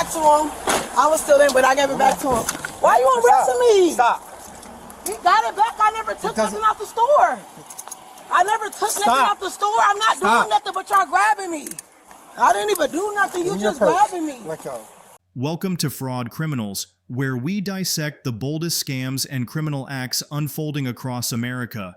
back to him. I was still in, but I gave it back to him. Why you arresting me? Stop. He got it back. I never took nothing out the store. I never took nothing out the store. I'm not doing nothing, but y'all grabbing me. I didn't even do nothing. You just grabbing me. Let go. Welcome to Fraud Criminals, where we dissect the boldest scams and criminal acts unfolding across America.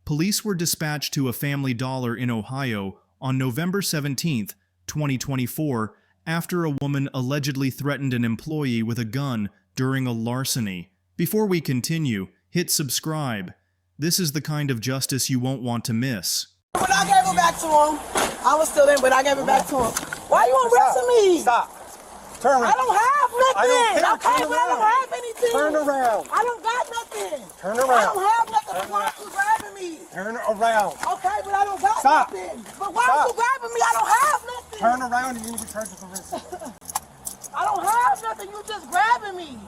Police were dispatched to a Family Dollar in Ohio on November 17th, 2024, after a woman allegedly threatened an employee with a gun during a larceny. Before we continue, hit subscribe. This is the kind of justice you won't want to miss. When I gave it back to him, I was still in, but I gave it back to him. Why you arresting me? Stop. Turn around. I don't have nothing. I don't care. Okay, but I don't have anything. Turn around. I don't got nothing. Turn around. I don't have nothing. Why are you grabbing me? Turn around. Okay, but I don't got Stop. nothing. But why are you grabbing me? I don't have nothing. Turn around and you're going to be charged with arrest. I don't have nothing. You just grabbing me.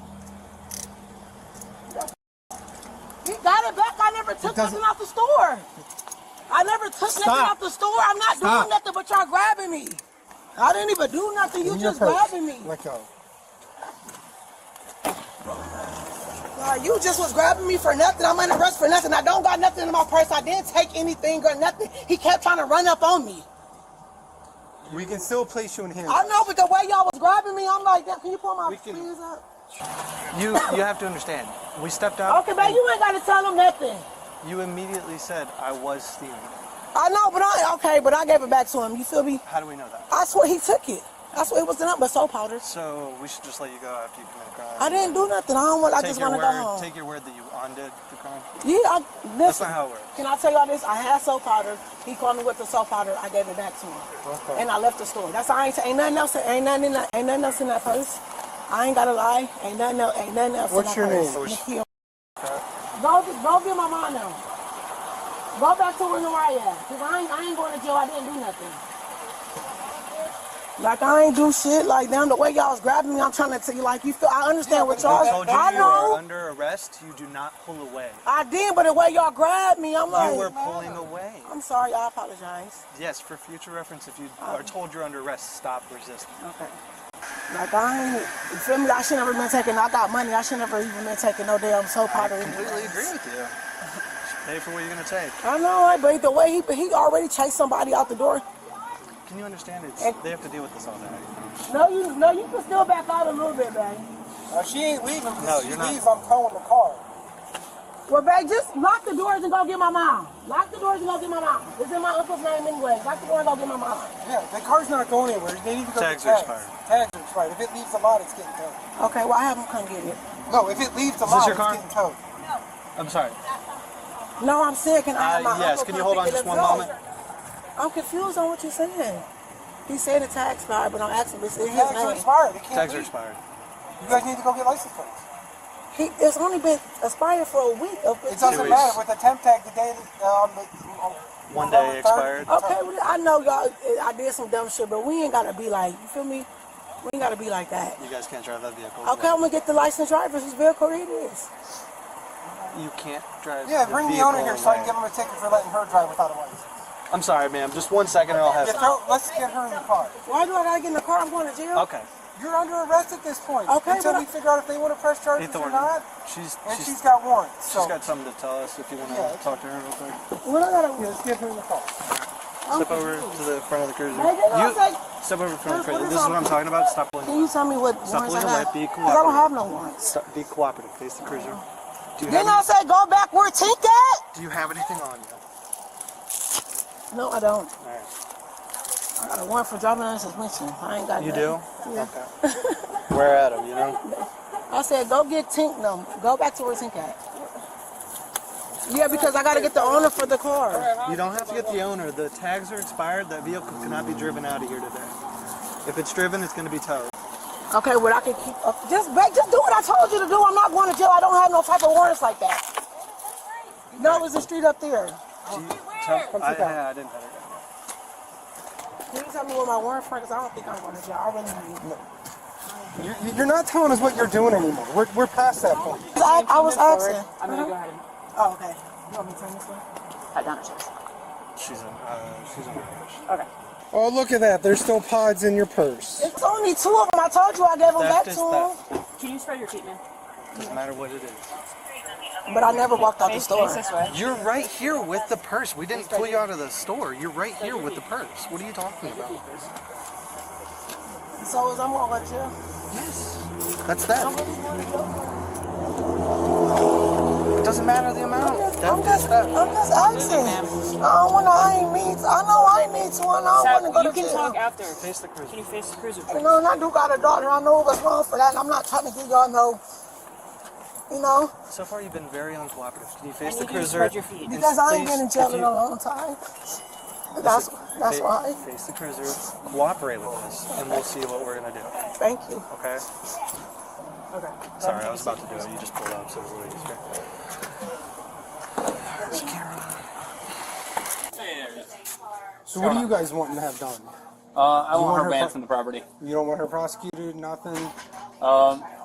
He got it back. I never took nothing out the store. I never took nothing out the store. I'm not doing nothing, but y'all grabbing me. I didn't even do nothing. You just grabbing me. Let go. You just was grabbing me for nothing. I'm under arrest for nothing. I don't got nothing in my purse. I didn't take anything or nothing. He kept trying to run up on me. We can still place you in here. I know, but the way y'all was grabbing me, I'm like, can you pull my sleeves up? You have to understand. We stepped out. Okay, man, you ain't got to tell him nothing. You immediately said I was stealing. I know, but I gave it back to him. You feel me? How do we know that? I swear he took it. I swear it was nothing but soap powder. So we should just let you go after you commit a crime. I didn't do nothing. I just want to go home. Take your word that you undid the crime. Yeah, That's not how it works. Can I tell y'all this? I had soap powder. He called me with the soap powder. I gave it back to him, and I left the store. That's all. Ain't nothing else. Ain't nothing else in that purse. I ain't gotta lie. Ain't nothing else. What's your name? Go get my mom now. Go back to where I at. Cause I ain't going to jail. I didn't do nothing. Like I ain't do shit. Like damn, the way y'all was grabbing me, I'm trying to tell you. Like you feel. I understand what y'all. I know. You were under arrest. You do not pull away. I did, but the way y'all grabbed me, I'm like. You were pulling away. I'm sorry. I apologize. Yes, for future reference, if you are told you're under arrest, stop resisting. Okay. Like I ain't, you feel me? I should never been taking. I got money. I should never even been taking no damn soap powder. I completely agree with you. Pay for what you're gonna take. I know, but the way he already chased somebody out the door. Can you understand? They have to deal with this all day. No, you can still back out a little bit, babe. She ain't leaving. No, you're not. I'm towing the car. Well, babe, just lock the doors and go get my mom. Lock the doors and go get my mom. It's in my uncle's name anyway. Lock the door and go get my mom. Yeah, the car's not going anywhere. They need to go Tags get are expired. Tags are expired. If it leaves the lot, it's getting towed. Okay, well, I have him come get it. No, if it leaves the lot, it's getting towed. I'm sorry. No, I'm sick and I have my yes, uncle can you come hold on pick it just one up. moment? I'm confused on what you're saying. He said the tag expired, but I'm asking this is his Tags are name. expired. It can't Tags are leave. expired. You guys need to go get license plates. It's only been expired for a week. It doesn't matter with the temp tag. The day on 1 day expired. Okay, well, I know y'all. I did some dumb shit, but we ain't gotta be like. You feel me? We ain't gotta be like that. You guys can't drive that vehicle. Okay, I'm gonna get the licensed driver whose vehicle it is. You can't drive. Yeah, bring the owner here so I can give him a ticket for letting her drive without a license. I'm sorry, ma'am. Just 1 second and I'll have. Let's get her in the car. Why do I gotta get in the car? I'm going to jail. Okay. You're under arrest at this point. Okay, until we figure out if they want to press charges or not. She's got warrants. She's got something to tell us if you want to talk to her real quick. What I gotta do? Let's get her in the car. Step over to the front of the cruiser. Step over to the front of the cruiser. This is what I'm talking about. Stop pulling. Can you tell me what Stop warrants I pulling away. have? Be Because I don't cooperative. have no warrants. Be cooperative. Face the cruiser. Didn't I say go back where Tink at? Do you have anything on you? No, I don't. All right. I got a warrant for driving under suspension. I ain't got You nothing. do? Yeah. Okay. Where at him, you know? I said go get Tink. No, go back to where Tink at. Yeah, because I got to get the owner for the car. You don't have to get the owner. The tags are expired. That vehicle cannot be driven out of here today. If it's driven, it's going to be towed. Okay, well I can keep up. Just do what I told you to do. I'm not going to jail. I don't have no type of warrants like that. No, it's the street up there. I didn't have it. Can you tell me what my warrant for? Because I don't think I'm going to jail. I really need. You're not telling us what you're doing anymore. We're past that point. I was asking. I'm gonna go ahead and Oh, okay. You want me to turn this way? cut down her chest. She's in. She's in. Okay. Oh, look at that. There's still pods in your purse. It's only 2 of them. I told you I gave them back to him. Can you spread your feet, man? Doesn't matter what it is. But I never walked out the store. You're right here with the purse. We didn't pull you out of the store. You're right here with the purse. What are you talking about? So is I'm going to jail? Yes. That's that. It doesn't matter the amount. I'm just asking. I don't want to, I ain't mean to. I know I ain't mean to. I don't want to go to jail. You can talk after. Face the cruiser. Can you face the cruiser? You know, and I do got a daughter. I know what's wrong for that. And I'm not trying to give y'all no, you know. So far, you've been very uncooperative. Can you face I the need you to cruiser? spread your feet. Because I ain't been in jail in a long time. That's why. Face the cruiser. Cooperate with us, and we'll see what we're gonna do. Thank you. Okay. Okay. Sorry, I was about to do it. You just pulled up, so it was a little easier. So what do you guys want to have done? I want her banned from the property. You don't want her prosecuted, nothing?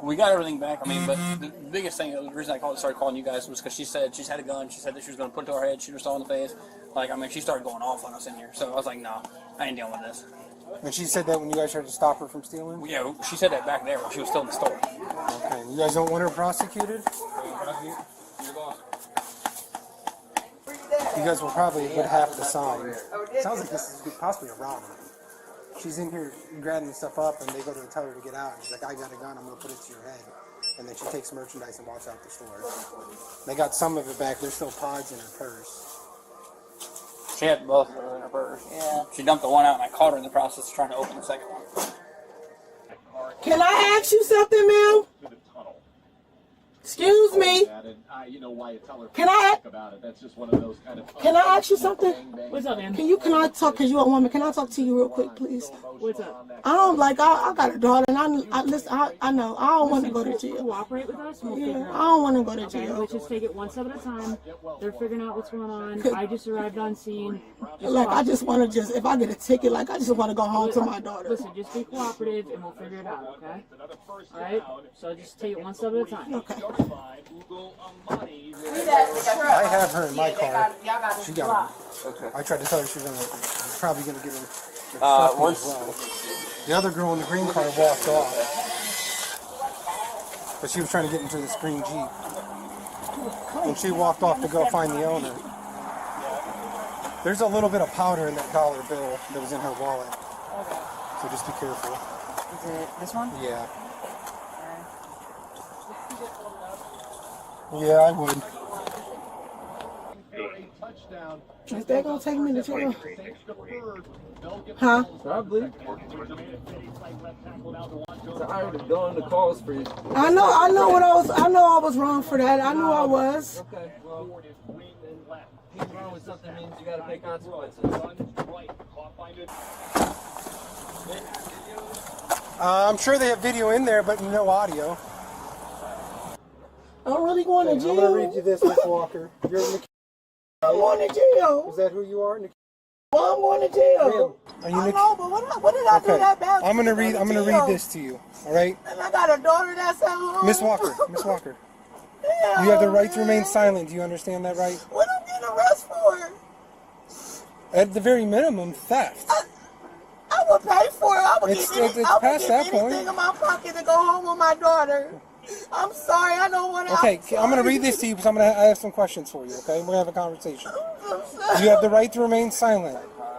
We got everything back. I mean, but the biggest thing, the reason I started calling you guys was because she said she's had a gun. She said that she was going to put it to our head, shoot us all in the face. Like, I mean, she started going off on us in here. So I was like, no, I ain't dealing with this. And she said that when you guys tried to stop her from stealing? Yeah, she said that back there when she was still in the store. Okay, you guys don't want her prosecuted? You guys will probably would have to sign. Sounds like this is possibly a robbery. She's in here grabbing stuff up, and they go to tell her to get out. She's like, I got a gun, I'm going to put it to your head. And then she takes merchandise and walks out the store. They got some of it back. There's still pods in her purse. She had both of them in her purse. Yeah. She dumped the one out, and I caught her in the process of trying to open the second one. Can I ask you something, ma'am? Excuse me. Can I ask you something? What's up, man? Can I talk? Cause you're a woman. Can I talk to you real quick, please? What's up? I don't like. I got a daughter, and listen. I know. I don't want to go to jail. Cooperate with us, and we'll figure it I out. don't want to go to Okay, jail. let's just take it one step at a time. They're figuring out what's going on. I just arrived on scene. Like I just want to if I get a ticket, like I just want to go home to my daughter. Listen, just be cooperative, and we'll figure it out. Okay? All right. So just take it one step at a time. Okay. I have her in my car. She got her. Okay. I tried to tell her she was probably going to get her as well. The other girl in the green car walked off. But she was trying to get into this green Jeep. And she walked off to go find the owner. There's a little bit of powder in that dollar bill that was in her wallet. So just be careful. Is it this one? Yeah. Yeah, I would. Is that gonna take me to jail? Huh? Probably. Tired of going to calls for you. I know I was wrong for that. I knew I was. Okay, well, being wrong with something means you gotta pay consequences. I'm sure they have video in there, but no audio. I'm really going to I'm jail. going to read you this, Miss Walker. You're Nikki. I'm going to jail. Is that who you are, Nikki? Well, I'm going to jail. Are you I Nikki? know, but what did I do that bad? I'm going to read this to you. All right? And I got a daughter that's at home. Miss Walker. Yeah, You have the right to remain silent. Do you understand that right? What I'm getting arrested for? At the very minimum, theft. I would pay for it. I would It's give past that point. anything in my pocket to go home with my daughter. I'm sorry, I don't want to. Okay, I'm going to read this to you because I have some questions for you, okay? We're going to have a conversation. You have the right to remain silent.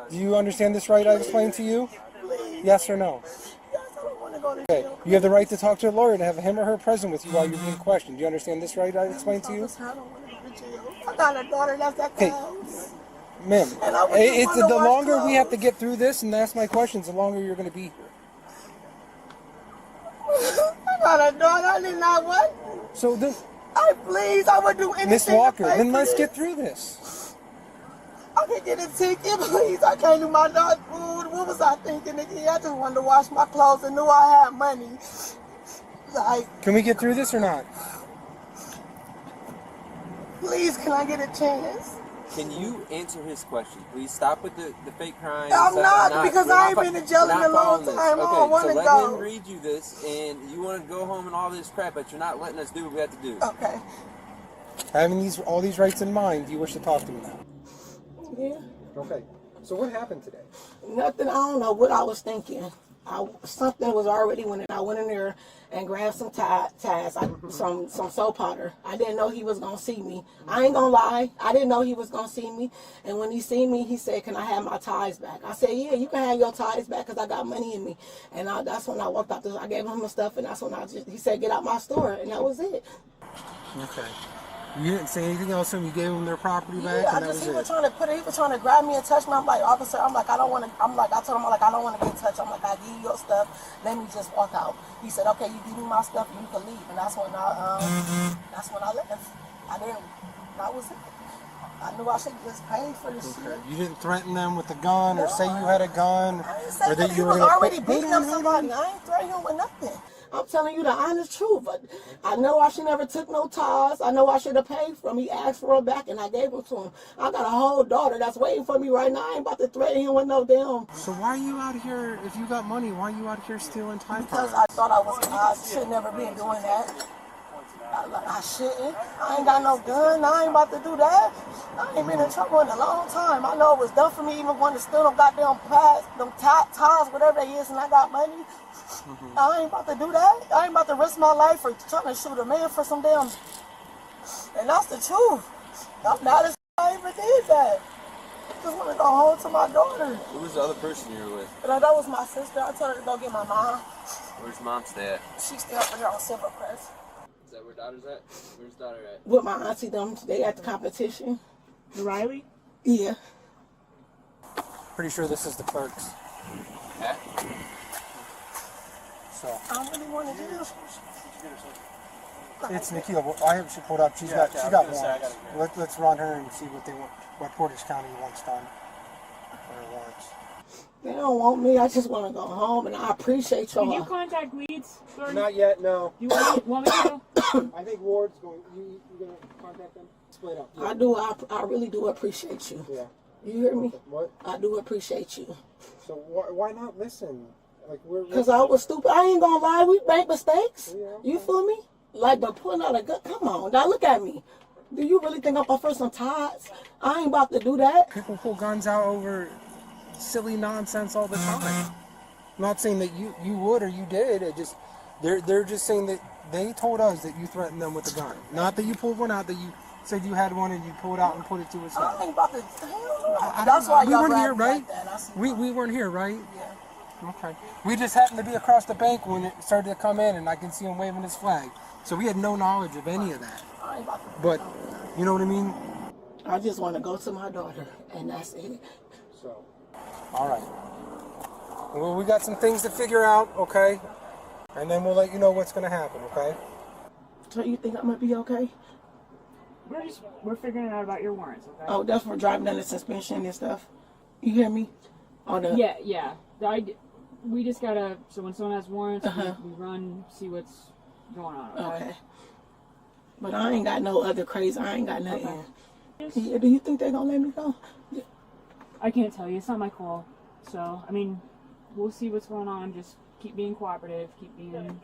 Do you understand this right I explained to you? Please. Yes or no? Yes, I don't want to go to Okay. jail. You have the right to talk to a lawyer to have him or her present with you while you're being questioned. Do you understand this right I explained to you? I don't want to go to jail. I got a daughter that's at the house. Ma'am, And I would it's just wanna the wash longer we have to clothes. get through this and ask my questions, the longer you're going to be here. I got a daughter. I did not want. So then, I would do anything. Miss Walker, to pay then for let's this. get through this. I can get a ticket, please. I can't do my daughter's food. What was I thinking again? I just wanted to wash my clothes and knew I had money. Like, Can we get through this or not? please, can I get a chance? Can you answer his question? Please stop with the fake crying. I'm stuff. not, because I ain't been to jail in a long time. I don't want to so let go. him read you this, and you want to go home and all this crap, but you're not letting us do what we have to do. Okay. Having all these rights in mind, do you wish to talk to me now? Yeah. Okay. So what happened today? Nothing. I don't know what I was thinking. Something was already when I went in there and grabbed some ties, some soap powder. I didn't know he was gonna see me. I ain't gonna lie. I didn't know he was gonna see me. And when he seen me, he said, "Can I have my ties back?" I said, "Yeah, you can have your ties back because I got money in me." And that's when I walked out. I gave him the stuff, and that's when he said, "Get out my store," and that was it. Okay. You didn't say anything else to him? You gave them their property back, Yeah, and that was he it? was trying to grab me and touch me. I'm like, "Officer," I told him, I don't want to get touched. I'm like, "I give you your stuff. Let me just walk out." He said, "Okay, you give me my stuff and you can leave." And that's when I left. That was it. I knew I should just pay for this shit. You didn't threaten them with a gun or say you had a gun? I didn't say or that. He was already beating up somebody. I ain't threatening him with nothing. I'm telling you the honest truth, but I know I should never took no ties. I know I should have paid for him. He asked for them back, and I gave them to him. I got a whole daughter that's waiting for me right now. I ain't about to threaten him with no damn. So why are you out here, if you got money, why are you out here stealing time? Because I thought I should never be doing that. I shouldn't. I ain't got no gun. I ain't about to do that. I ain't been in trouble in a long time. I know it was done for me even when to steal them goddamn pads, them ties, whatever they is, and I got money. I ain't about to do that. I ain't about to risk my life for trying to shoot a man for some damn. And that's the truth. I'm not as I even did that. Just want to go home to my daughter. Who was the other person you were with? That was my sister. I told her to go get my mom. Where's mom stay at? She's still up there on Silver Crest. Is that where daughter's at? Where's daughter at? With my auntie, they at the competition. Riley? Yeah. Pretty sure this is the clerks. Yeah. So I really want to do this. it's Nikhil. I have she pulled up. She's got warrants. Let's run her and see what Portage County wants done for her warrants. They don't want me. I just want to go home, and I appreciate y'all. Did you contact Leeds? Not yet, no. You want me to? I think Ward's going. You gonna contact them? Split up. I do. I really do appreciate you. Yeah. You hear me? What? I do appreciate you. So why not listen? Like Because I was stupid. I ain't gonna lie. We make mistakes. Yeah. You feel me? Like, but pulling out a gun. Come on, now look at me. Do you really think I'm gonna first some ties? I ain't about to do that. People pull guns out over silly nonsense all the time. I'm not saying that you would or you did. It just they're just saying that they told us that you threatened them with a gun. Not that you pulled one out. That you said you had one and you pulled out and put it to his head. I ain't about to. That's why we y'all weren't here, grabbed me right? like that. We weren't here, right? Yeah. Okay. We just happened to be across the bank when it started to come in, and I can see him waving his flag. So we had no knowledge of any of that. I ain't about to. But you know what I mean? I just want to go to my daughter, and that's it. So, all right. Well, we got some things to figure out, okay? And then we'll let you know what's going to happen, okay? So you think I'm gonna be okay? We're figuring out about your warrants, okay? Oh, that's for driving under suspension and stuff. You hear me? On the Yeah. We just gotta. So when someone has warrants, we run, see what's going on. Okay. But I ain't got no other crazy. I ain't got nothing. Okay. Yeah, do you think they're gonna let me go? I can't tell you. It's not my call. So I mean, we'll see what's going on. Just keep being cooperative. Keep being.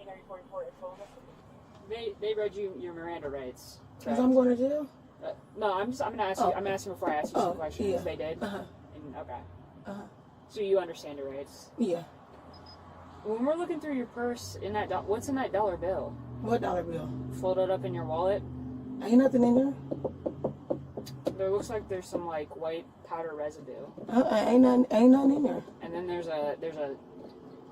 They read you your Miranda rights. Cause I'm going to jail. No, I'm gonna ask you. I'm asking before I ask you some questions. Yeah. They did. Uh-huh. Okay. So you understand your rights. Yeah. When we're looking through your purse, what's in that dollar bill? What dollar bill? Folded up in your wallet. Ain't nothing in there. There looks like there's some like white powder residue. Ain't nothing in there. And then there's a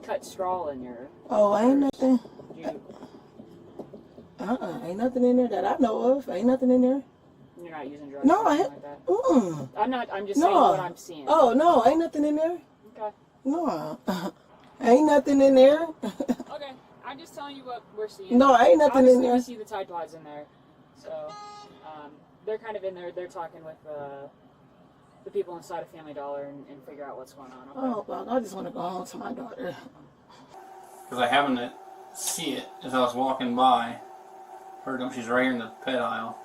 cut straw in your. Oh, ain't nothing. You, Ain't nothing in there that I know of. Ain't nothing in there. you're not using drugs. No, or anything like that. I'm not. I'm just saying No. what I'm seeing. Oh no, ain't nothing in there. Okay. No, ain't nothing in there. Okay. I'm just telling you what we're seeing. No, ain't nothing in Obviously, there. we see the Tide Pods in there, so they're kind of in there. They're talking with the people inside of Family Dollar and figure out what's going on. Okay? Oh, well, I just want to go home to my daughter. Because I happened to see it as I was walking by. She's right here in the pet aisle.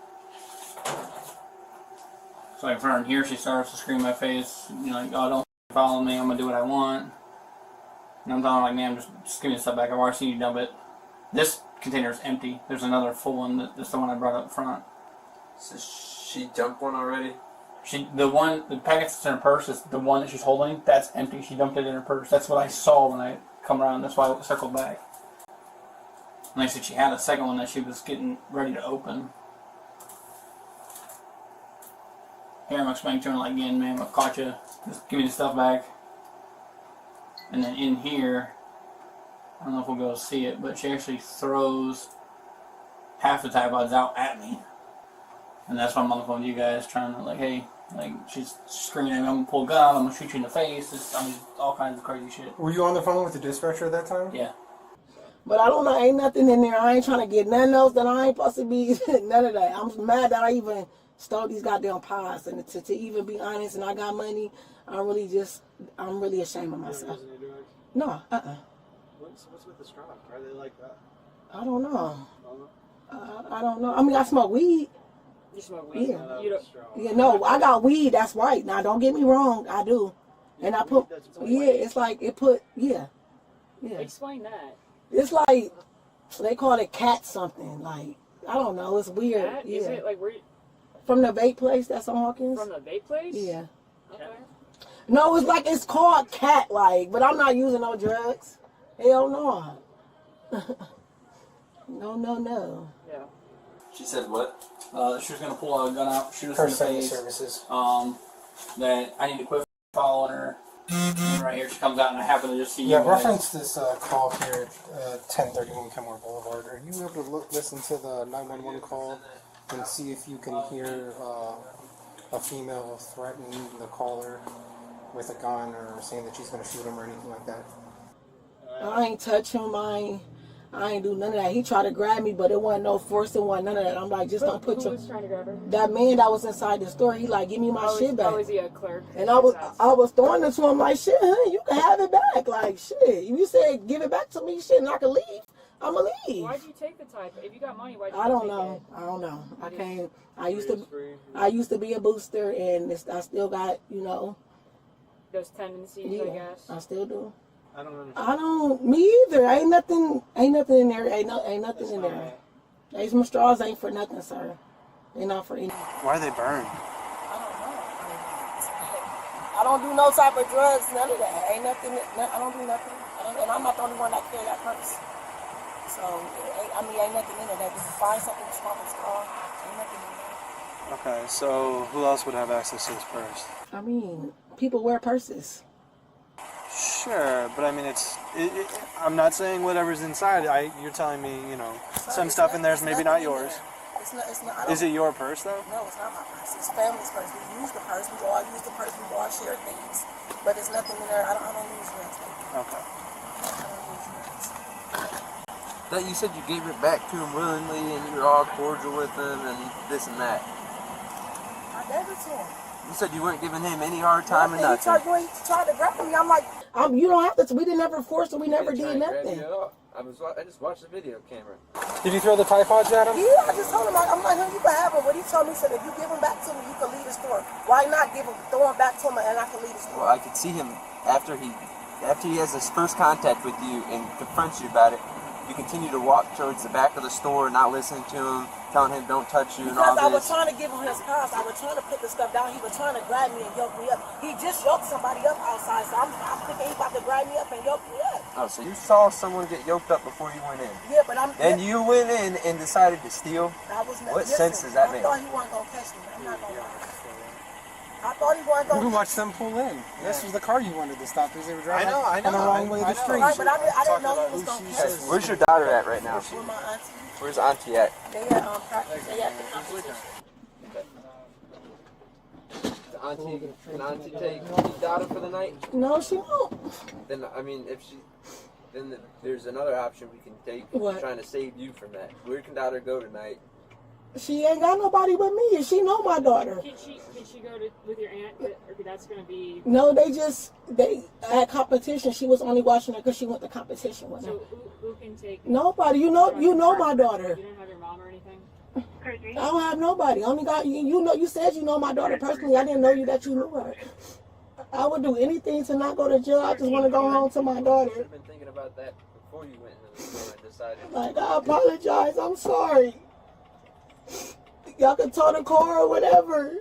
So like from here, she starts to scream in my face, like, "Oh, don't follow me. I'm gonna do what I want." And I'm telling her, like, "Man, just give me a step back. I've already seen you dump it. This container is empty. There's another full one. That's the one I brought up front." So she dumped one already? The packet that's in her purse is the one that she's holding. That's empty. She dumped it in her purse. That's what I saw when I come around. That's why I circled back. And like I said, she had a second one that she was getting ready to open. Here I'm explaining to her, like, again, ma'am, I've caught you. Just give me the stuff back. And then in here, I don't know if we'll be able to see it, but she actually throws half the Tide Pods out at me. And that's why I'm on the phone with you guys, trying to, like, hey, like, she's screaming at me, I'm gonna pull a gun, I'm gonna shoot you in the face. All kinds of crazy shit. Were you on the phone with the dispatcher at that time? Yeah. But I don't know, ain't nothing in there. I ain't trying to get nothing else that I ain't supposed to be, none of that. I'm mad that I even stole these goddamn pies. And to even be honest, and I got money, I'm really ashamed of myself. No, What's with the straw? Are they like that? I don't know. I don't know. I mean, I smoke weed. You smoke weed? Yeah. You don't. Yeah, no, I got weed that's white. Now, don't get me wrong, I do. And I put, it's like, yeah. Explain that. It's like, they call it cat something. Like, I don't know, it's weird. Cat? Yeah. Is it like where? From the vape place that's on Hawkins? From the vape place? Yeah. Okay. No, it's called cat, like, but I'm not using no drugs. Hell no. No. Yeah. She said what? She was gonna pull a gun out, shoot us in the Person face. services. That I need to quit following her. And right here, she comes out, and I happen to just see Yeah, you guys. reference this call here at 1031 Kenmore Boulevard. Are you able to listen to the 911 call and see if you can hear a female threatening the caller with a gun or saying that she's going to shoot him or anything like that? I ain't touch him. I ain't do none of that. He tried to grab me, but it wasn't no force. It wasn't none of that. I'm like, just don't put Who your... was trying to grab her? That man that was inside the store, he like, give me my shit back. Oh, is he a clerk? And I was throwing it to him like, shit, honey, you can have it back. Like, shit. If you said give it back to me, shit, and I can leave, I'ma leave. Why'd you take the type? If you got money, why'd you I don't take know. it? I don't know. I can't. I used to be a booster, and I still got, Those tendencies, yeah, I guess. I still do. I don't understand. Me either. Ain't nothing in there. Ain't nothing in there. These straws ain't for nothing, sir. They're not for anything. Why are they burned? I don't do no type of drugs, none of that. Ain't nothing. I don't do nothing. And I'm not the only one that carry that purse. So, ain't nothing in it. That just find something small and straw. Ain't nothing in there. Okay, so who else would have access to this purse? I mean, people wear purses. Sure, but I mean, I'm not saying whatever's inside. You're telling me, some stuff in there is maybe not yours. It's not. Is it your purse though? No, it's not my purse. It's family's purse. We use the purse. We all use the purse. We all share things. But there's nothing in there. I don't use drugs. Okay. I don't use drugs. That you said you gave it back to him willingly, and you were all cordial with him, and this and that. I gave it to him. You said you weren't giving him any hard time or nothing. He tried to grab me. I'm like, you don't have to. We didn't ever force it. We never did nothing. I just watched the video camera. Did you throw the Tide Pods at him? Yeah, I just told him, I'm like, you can have him. What he told me, he said, if you give him back to me, you can leave the store. Why not throw him back to him and I can leave the store? Well, I could see him after he has his first contact with you and confronts you about it. You continue to walk towards the back of the store, not listening to him, telling him don't touch you and all Because I was this. trying to give him his pass. I was trying to put the stuff down. He was trying to grab me and yoke me up. He just yoked somebody up outside, so I'm thinking he's about to grab me up and yoke me up. Oh, so you saw someone get yoked up before you went in. Yeah, but And you went in and decided to steal? What sense does that make? I thought he wasn't going to catch me. I'm not going to lie. I thought he wasn't going We to watched them pull in. This was the car you wanted to stop because they were driving I know. on the wrong way of the street. Right, but I didn't know he was going to catch me. Where's your daughter at right now? With my auntie. Where's Auntie at? They at practice. They at the competition. Can Auntie take your daughter for the night? No, she won't. Then, I mean, then there's another option we can take. What? Trying to save you from that. Where can daughter go tonight? She ain't got nobody but me, and she know my daughter. Can she go with your aunt? Or that's going to be... No, they at competition. She was only watching her because she went to competition with her. So who can take... Nobody. You know my daughter. You don't have your mom or anything? I don't have nobody. I only got you. Know, you said you know my daughter personally. I didn't know that you knew her. I would do anything to not go to jail. I just want to go home to my daughter. You should have been thinking about that before you went into the store and decided. Like, I apologize. I'm sorry. Y'all can tow the car or whatever.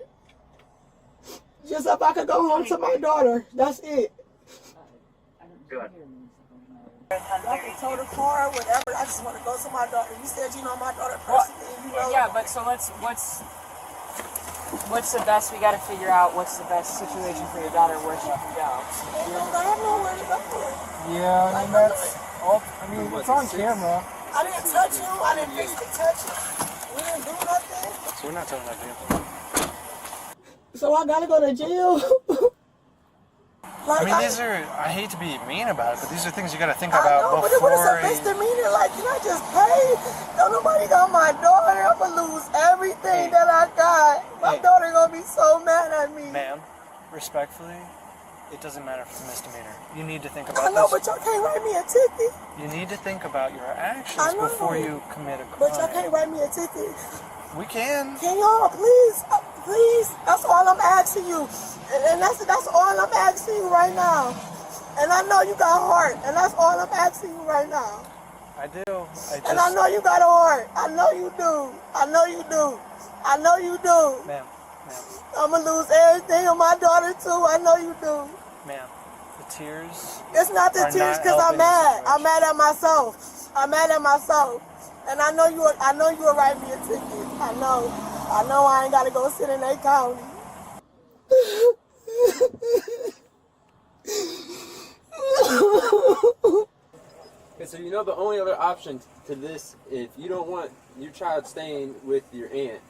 Just if I could go home to my daughter. That's it. Good. I can tow the car, whatever. I just want to go to my daughter. You said you know my daughter personally. You know. Yeah, but so what's the best? We got to figure out what's the best situation for your daughter where she can go. You don't have nowhere to go. Yeah, I mean, that's all. I mean, it's on camera. I didn't touch him. I didn't physically touch him. We didn't do nothing. So we're not talking about jail. So I gotta go to jail. I mean, these are, I hate to be mean about it, but these are things you got to think I about know, before but it's a misdemeanor. Like, can I just pay? Don't nobody got my daughter. I'm gonna lose everything that I got. My daughter gonna be so mad at me. Ma'am, respectfully, it doesn't matter if it's a misdemeanor. You need to think I about know, this. but y'all can't write me a ticket. You need to think about your actions I know. before you commit a crime. But y'all can't write me a ticket. We can. Can y'all please? Please? That's all I'm asking you. And that's all I'm asking you right now. And I know you got heart, and that's all I'm asking you right now. I do. And I know you got a heart. I know you do. I know you do. I know you do. Ma'am, I'm gonna lose everything on my daughter too. I know you do. ma'am, the tears. It's not the are tears not because I'm helping the mad. I'm situation. mad at myself. I'm mad at myself. And I know you will write me a ticket. I know I ain't gotta go sit in that county. Okay, so you know the only other option to this, if you don't want your child staying with your aunt,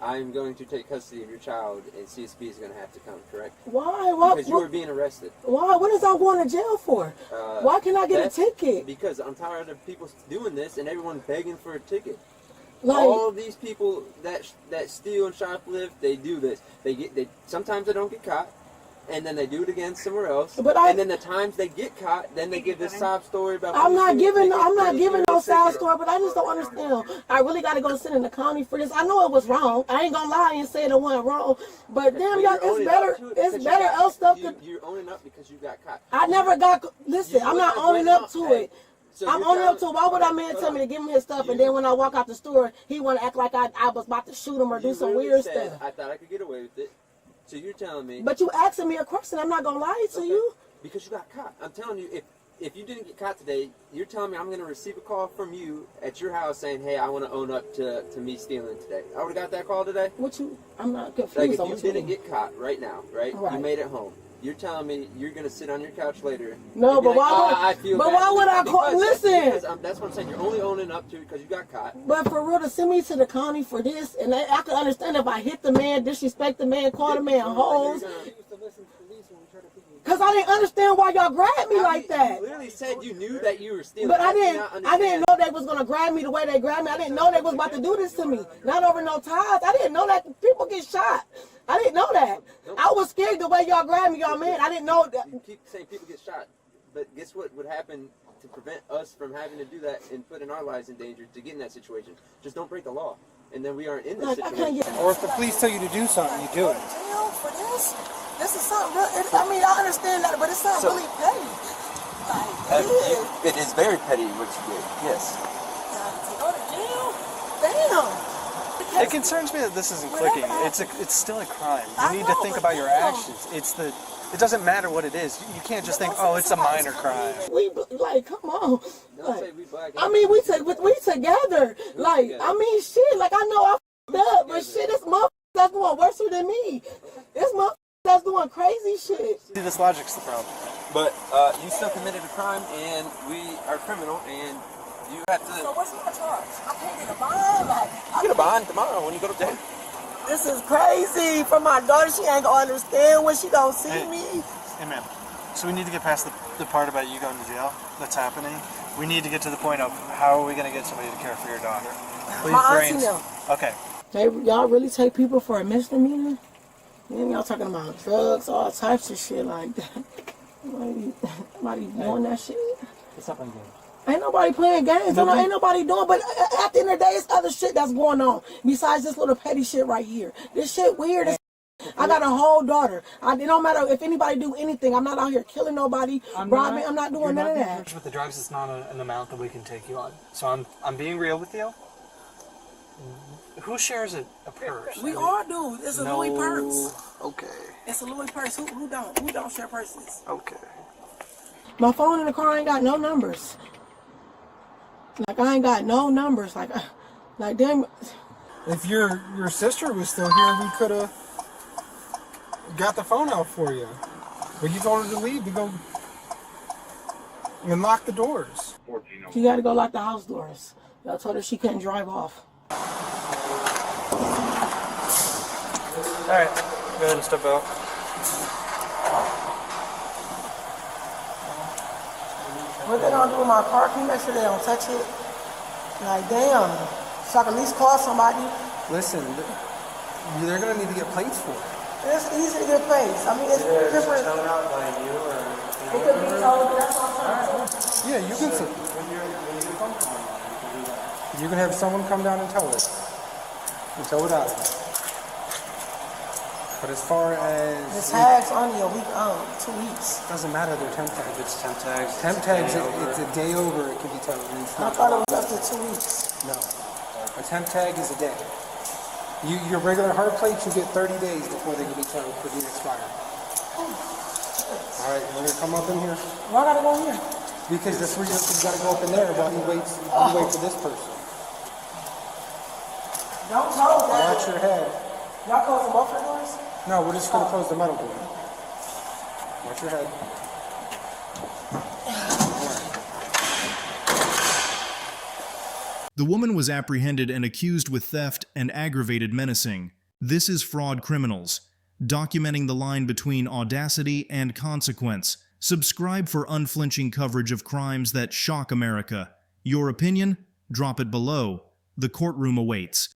I'm going to take custody of your child, and CSB is going to have to come, correct? Why? Because you were being arrested. Why? What is I going to jail for? Why can't I get a ticket? Because I'm tired of people doing this and everyone begging for a ticket. Like, All of these people that steal and shoplift, they do this. They sometimes they don't get caught, and then they do it again somewhere else. And then the times they get caught, then they give this sob story about. I'm not giving no sound story, but I just don't understand. I really got to go sit in the county for this. I know it was wrong. I ain't gonna lie and say it wasn't wrong, but damn y'all, it's better else stuff. You're owning up because you got caught. I never got. Listen, I'm not owning up to it. So I'm owning up to it. Why would that man tell me to give him his stuff, and then when I walk out the store, he want to act like I was about to shoot him or do some weird stuff? I thought I could get away with it. So you're telling me. But you asking me a question. I'm not gonna lie to you. Because you got caught. I'm telling you, if you didn't get caught today, you're telling me I'm going to receive a call from you at your house saying, hey, I want to own up to me stealing today. I would have got that call today? I'm not confused. Like, if you didn't get caught right now, right? You made it home. You're telling me you're going to sit on your couch later. No, but why would I call? Listen. Because that's what I'm saying. You're only owning up to it because you got caught. But for real, to send me to the county for this, and I could understand if I hit the man, disrespect the man, call the man hoes. Because I didn't understand why y'all grabbed me like that. You literally said you knew that you were stealing. But I didn't know they was going to grab me the way they grabbed me. I didn't know they was about to do this to me. Not over no ties. I didn't know that people get shot. I didn't know that. I was scared the way y'all grabbed me, y'all man. I didn't know that. You keep saying people get shot. But guess what would happen to prevent us from having to do that and putting our lives in danger to get in that situation? Just don't break the law. And then we aren't in this situation. Or if the police tell you to do something, you do it. Jail for this? This is something real. I mean, I understand that, but it's something really petty. Like, it is very petty what you did. Yes. Go to jail? Damn. It concerns me that this isn't clicking. It's still a crime. You need to think about your actions. It doesn't matter what it is. You can't just think, oh, it's a minor crime. Come on. I mean, we together. Like, I mean, shit. Like, I know I f***ed up, but shit, this motherfucker that's doing worse than me. This motherfucker that's doing crazy shit. See, this logic's the problem. But you still committed a crime, and we are criminal, and you have to. So what's my charge? I can't get a bond. Like, You get a bond tomorrow when you go to jail. This is crazy for my daughter. She ain't gonna understand when she don't see me. Hey, ma'am. So we need to get past the part about you going to jail that's happening. We need to get to the point of how are we going to get somebody to care for your daughter. Please, My auntie know. Okay. Y'all really take people for a misdemeanor? Then y'all talking about drugs, all types of shit like that. Nobody doing that shit. It's not my game. Ain't nobody playing games. Ain't nobody doing. But at the end of the day, it's other shit that's going on besides this little petty shit right here. This shit weird. I got a whole daughter. It don't matter if anybody do anything. I'm not out here killing nobody, robbing. I'm not doing none of that. With the drugs, it's not an amount that we can take you on. So I'm being real with you. Who shares a purse? We all do. It's a Louis purse. Okay. It's a Louis purse. Who don't? Who don't share purses? Okay. My phone in the car ain't got no numbers. Like, I ain't got no numbers. Like damn. If your sister was still here, we could have got the phone out for you. But you told her to leave to go and lock the doors. She got to go lock the house doors. I told her she couldn't drive off. All right. Go ahead and step out. What they gonna do with my car? Can you make sure they don't touch it? Like, damn. So I can at least call somebody. Listen, they're going to need to get plates for it. It's easy to get plates. I mean, it's different. It could be towed, but that's what I'm saying. Yeah, you can see. You can have someone come down and tow it. And tow it out. But as far as... The tag's only a week, 2 weeks. Doesn't matter, they're temp tags. It's temp tags. Temp tags, it's a day over, it can be towed. And it's I not thought it was up to 2 weeks. No. A temp tag is a day. Your regular hard plates, you get 30 days before they can be towed for being expired. All right, we're going to come up in here. Why gotta go here? Because that's where you got to go up in there while you wait for this person. Don't close that. Watch your head. Y'all closing both the doors? No, we're just going to close the metal door. Watch your head. The woman was apprehended and accused with theft and aggravated menacing. This is Fraud Criminals, documenting the line between audacity and consequence. Subscribe for unflinching coverage of crimes that shock America. Your opinion? Drop it below. The courtroom awaits.